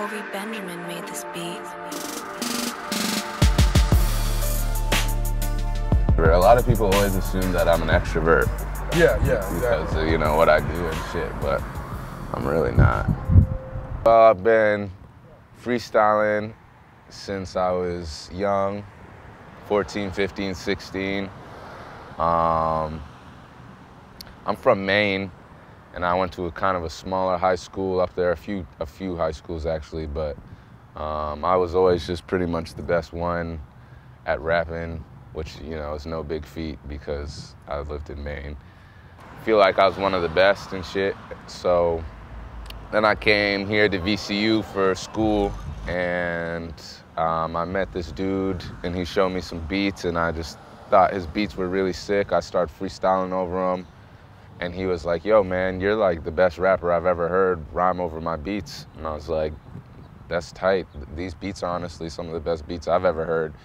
Benjamin made this beat. A lot of people always assume that I'm an extrovert. Yeah, Because of, you know, what I do and shit, but I'm really not. Well, I've been freestyling since I was young, 14, 15, 16. I'm from Maine, and I went to a kind of a smaller high school up there, a few high schools actually, but I was always just pretty much the best one at rapping, which, you know, is no big feat because I lived in Maine. I feel like I was one of the best and shit. So then I came here to VCU for school, and I met this dude, and he showed me some beats, and I just thought his beats were really sick. I started freestyling over them, and he was like, yo, man, you're like the best rapper I've ever heard rhyme over my beats. And I was like, that's tight. These beats are honestly some of the best beats I've ever heard.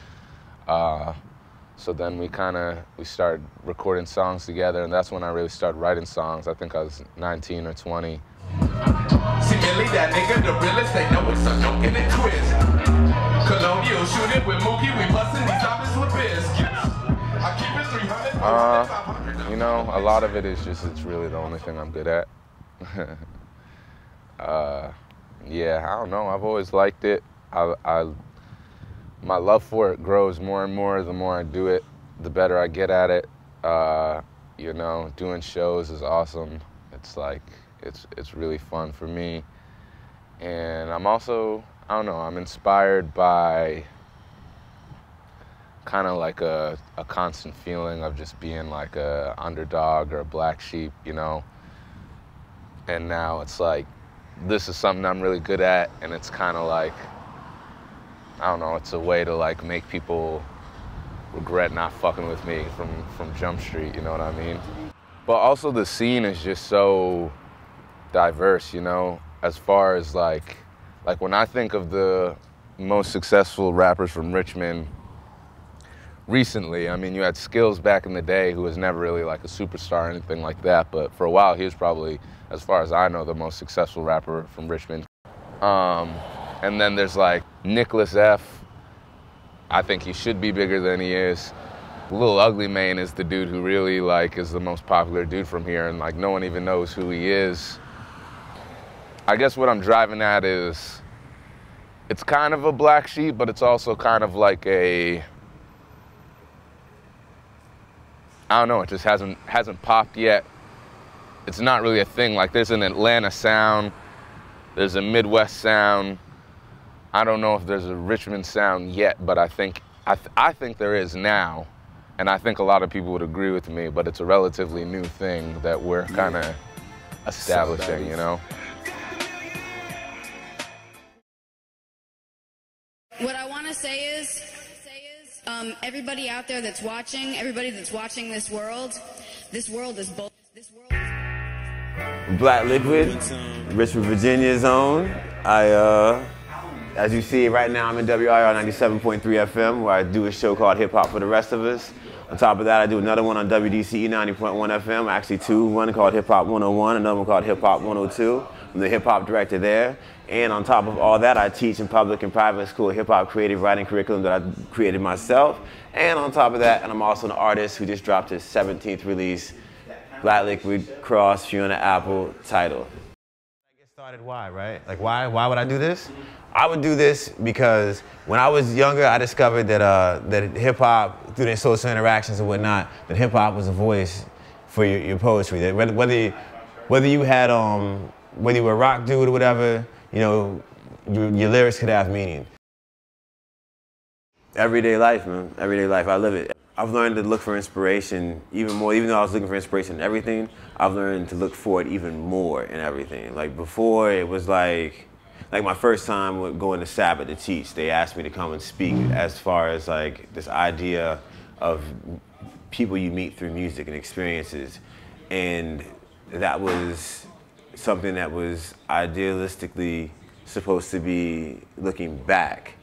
So then we started recording songs together, and that's when I really started writing songs. I think I was 19 or 20. See, Millie, that nigga, the realest, they know it's a joke and a twist. Colonial shooting with Mookie, we busting these zombies with biscuits. I keep it 300, you know, a lot of it is just, it's really the only thing I'm good at. Yeah, I don't know, I've always liked it. My love for it grows more and more the more I do it, the better I get at it. You know, doing shows is awesome. It's like, it's really fun for me. And I'm also, I don't know, I'm inspired by kind of like a constant feeling of just being like a underdog or a black sheep, you know? And now it's like, this is something I'm really good at, and it's kind of like, I don't know, it's a way to like make people regret not fucking with me from Jump Street, you know what I mean? But also the scene is just so diverse, you know, as far as like when I think of the most successful rappers from Richmond recently, I mean, you had Skills back in the day, who was never really like a superstar or anything like that, but for a while he was probably, as far as I know, the most successful rapper from Richmond. And then there's like Nicholas F. I think he should be bigger than he is. Lil Ugly Mane is the dude who really like is the most popular dude from here, and like no one even knows who he is. I guess what I'm driving at is, it's kind of a black sheep, but it's also kind of like a, I don't know, it just hasn't popped yet. It's not really a thing. Like there's an Atlanta sound, there's a Midwest sound. I don't know if there's a Richmond sound yet, but I think there is now, and I think a lot of people would agree with me. But it's a relatively new thing that we're kind of establishing, you know. What I want to say is, everybody out there that's watching, everybody that's watching this world is both. Black Liquid, Richmond, Virginia's own. As you see right now, I'm in WIR 97.3 FM, where I do a show called Hip Hop for the Rest of Us. On top of that, I do another one on WDCE 90.1 FM, actually two, one called Hip Hop 101, another one called Hip Hop 102. I'm the hip hop director there. And on top of all that, I teach in public and private school hip hop creative writing curriculum that I created myself. And on top of that, and I'm also an artist who just dropped his 17th release, Black Liquid Cross Fiona Apple title. I get started why, right? Like why would I do this? I would do this because when I was younger, I discovered that hip hop, through their social interactions and whatnot, that hip hop was a voice for your poetry. That whether you were a rock dude or whatever, you know, your lyrics could have meaning. Everyday life, man. Everyday life. I live it. I've learned to look for inspiration even more. Even though I was looking for inspiration in everything, I've learned to look for it even more in everything. Like before, it was like my first time going to Sabbath to teach, they asked me to come and speak as far as like this idea of people you meet through music and experiences. And that was something that was idealistically supposed to be looking back.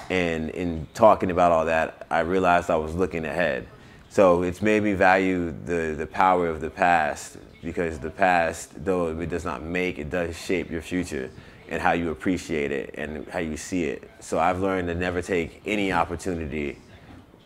And in talking about all that, I realized I was looking ahead. So it's made me value the power of the past, because the past, though it does not make, it does shape your future. and how you appreciate it and how you see it. So I've learned to never take any opportunity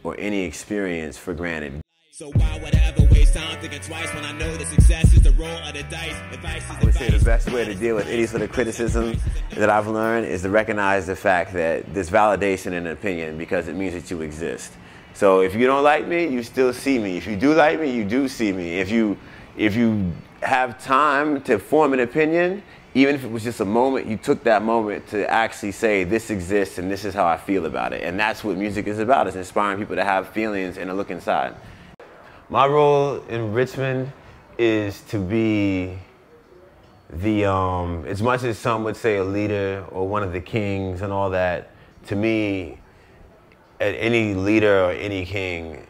or any experience for granted. So why would I ever waste time thinking twice when I know that success is the roll of the dice? Advice is I would say the best way to deal with any sort of criticism that I've learned is to recognize the fact that there's validation in an opinion because it means that you exist. So if you don't like me, you still see me. If you do like me, you do see me. If you have time to form an opinion, even if it was just a moment, you took that moment to actually say, this exists and this is how I feel about it. And that's what music is about, is inspiring people to have feelings and to look inside. My role in Richmond is to be the, as much as some would say a leader or one of the kings and all that, to me, any leader or any king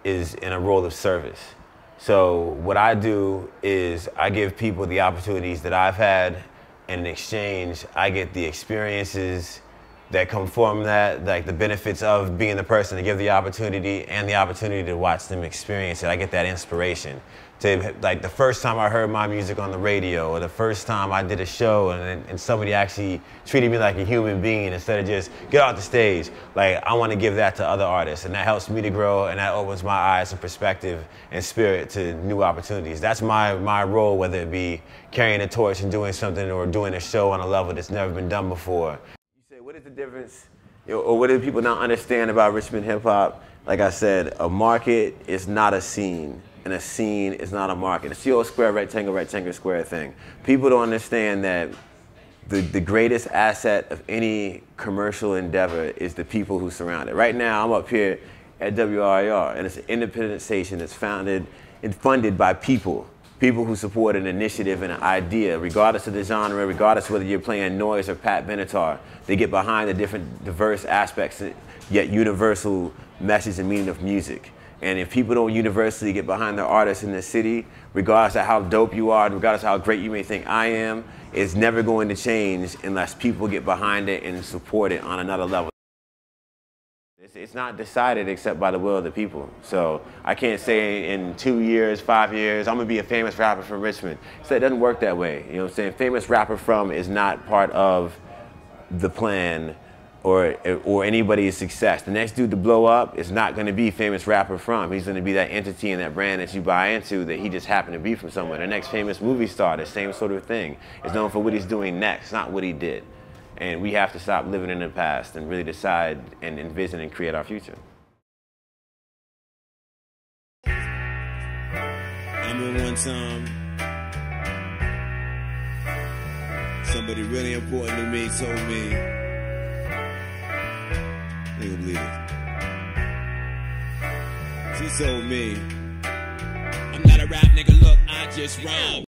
is in a role of service. So what I do is I give people the opportunities that I've had, and in exchange, I get the experiences that come from that, like the benefits of being the person to give the opportunity and the opportunity to watch them experience it. I get that inspiration. Like the first time I heard my music on the radio, or the first time I did a show and somebody actually treated me like a human being instead of just get off the stage. Like, I want to give that to other artists, and that helps me to grow, and that opens my eyes and perspective and spirit to new opportunities. That's my role, whether it be carrying a torch and doing something or doing a show on a level that's never been done before. You say, what is the difference, or what do people not understand about Richmond hip hop? Like I said, a market is not a scene. And a scene is not a market. It's the old square, rectangle, square thing. People don't understand that the greatest asset of any commercial endeavor is the people who surround it. Right now, I'm up here at WRIR, and it's an independent station that's founded and funded by people who support an initiative and an idea, regardless of the genre, regardless of whether you're playing Noise or Pat Benatar. They get behind the different diverse aspects, yet universal message and meaning of music. And if people don't universally get behind their artists in the city, regardless of how dope you are, regardless of how great you may think I am, it's never going to change unless people get behind it and support it on another level. It's not decided except by the will of the people. So I can't say in 2 years, 5 years, I'm gonna be a famous rapper from Richmond. So it doesn't work that way. You know what I'm saying? Famous rapper from is not part of the plan or anybody's success. The next dude to blow up is not going to be famous rapper from. He's going to be that entity and that brand that you buy into that he just happened to be from somewhere. The next famous movie star, the same sort of thing, is known for what he's doing next, not what he did. And we have to stop living in the past and really decide and envision and create our future. I remember one time, somebody really important to me told me, nigga believe it. She told me, I'm not a rap nigga, look, I just rhyme.